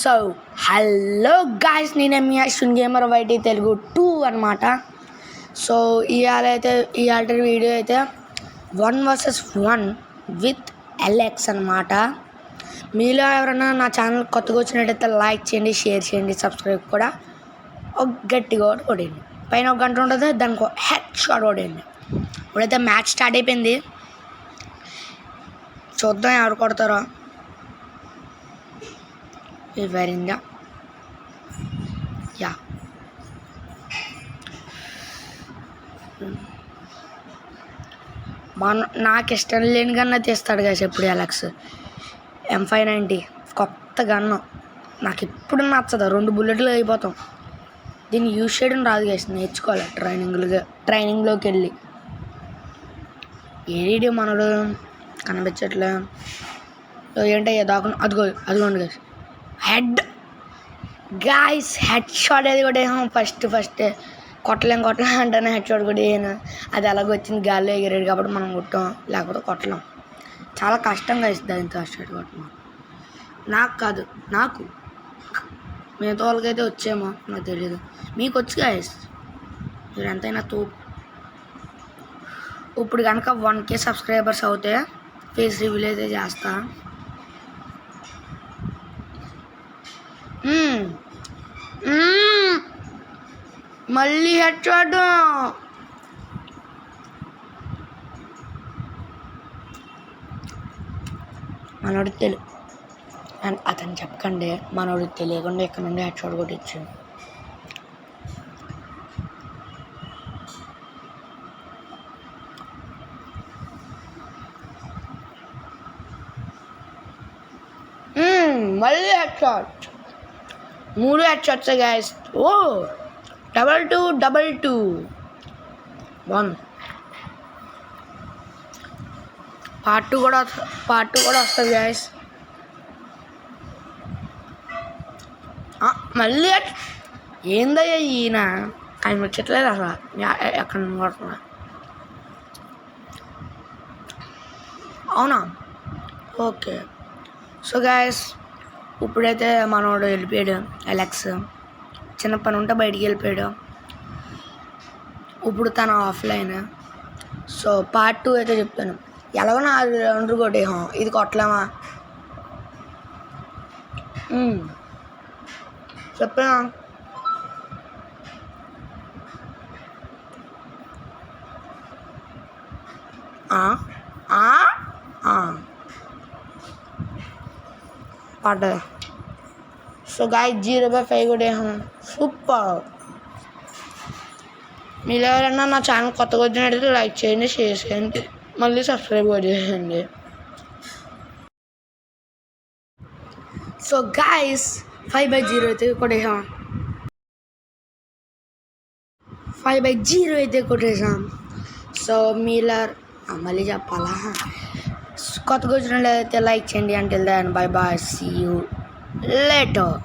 So hello guys, నేనే మీ Ashwin gamer YT Telugu 2 అనమాట. So ఇవాళ వీడియో అయితే 1 vs 1 విత్ ఎల్ఎక్స్ అనమాట. మీలో ఎవరైనా నా ఛానల్ కొత్తగా వచ్చినట్టయితే లైక్ చేయండి, షేర్ చేయండి, సబ్స్క్రైబ్ కూడా ఒక గట్టిగా కొట్టండి. పైన ఒక గంట ఉంటుంది, దానికి హెడ్ షాట్ కొట్టండి. ఇప్పుడైతే మ్యాచ్ స్టార్ట్ అయిపోయింది, చూద్దాం ఎవరు కొడతారో. వివరంగా యా నాకు ఇష్టం లేని గన్న తీస్తాడు కదా ఎప్పుడు ఎలక్స్. M590 కొత్త గన్ను నాకు ఎప్పుడు నచ్చదు, 2 బుల్లెట్లు అయిపోతాం. దీన్ని యూజ్ చేయడం రాదు కదా, నేర్చుకోవాలి ట్రైనింగ్లోకి వెళ్ళి. ఏడి మనడు కనిపించట్లే ఏంటయ్యా దాకా అదిగోండి guys, head guys head shot అది కూడా ఫస్ట్ కొట్టలేం అంటేనే హెడ్ షాట్ కూడా అది అలాగ వచ్చింది, గాల్లో ఎగిరాడు కాబట్టి మనం కొట్టాం, లేకపోతే కొట్టలేం. చాలా కష్టంగా ఇస్తుంది దాంతో హెడ్ షాట్ కొట్టడం. నాకు కాదు, నాకు మిగతా వాళ్ళకైతే వచ్చేమో నాకు తెలియదు, మీకు వచ్చి గాయస్ మీరు ఎంతైనా ఇప్పుడు కనుక 1K సబ్స్క్రైబర్స్ అవుతే ఫేస్ రివీల్ అయితే చేస్తా. మళ్ళీ హెడ్ షాట్. మనోడు అండ్ అతను చెప్పకండి, మనోడు తెలియకుండా ఇక్కడ నుండి హెడ్ షాట్ కొట్టించు. మళ్ళీ head shot, 3 head shots guys. ఓ 2-2 1 పార్ట్ 2 కూడా వస్తుంది గాయస్. మళ్ళీ ఏందయ్యా ఈయన కనిపించట్లేదు అసలు, ఎక్కడ కొడుతున్నా. అవునా, ఓకే. సో గాయస్ ఇప్పుడైతే మనోడు వెళ్ళిపోయాడు, ఎలెక్స్ చిన్న పని ఉంటే బయటికి వెళ్ళిపోయాడు. ఇప్పుడు తన ఆఫ్లైన్. సో పార్ట్ 2 అయితే చెప్తాను. ఎలాగో నా 2 కొట్టేహం, ఇది కొట్టలేమా చెప్పా. పడ్డ. సో గాయ 0/5 కొట్టేహం, సూపర్. మీరు ఎవరైనా నా ఛానల్ కొత్తగా వచ్చినట్టయితే లైక్ చేయండి, షేర్ చేయండి, మళ్ళీ సబ్స్క్రైబ్ కూడా చేయండి. సో గాయస్ 5/0 అయితే కొట్టేసాం, 5/0 అయితే కొట్టేసాం. సో మీలా మళ్ళీ చెప్పాలా, కొత్తగా వచ్చినట్లయితే లైక్ చేయండి. అంటే bye bye, see you later.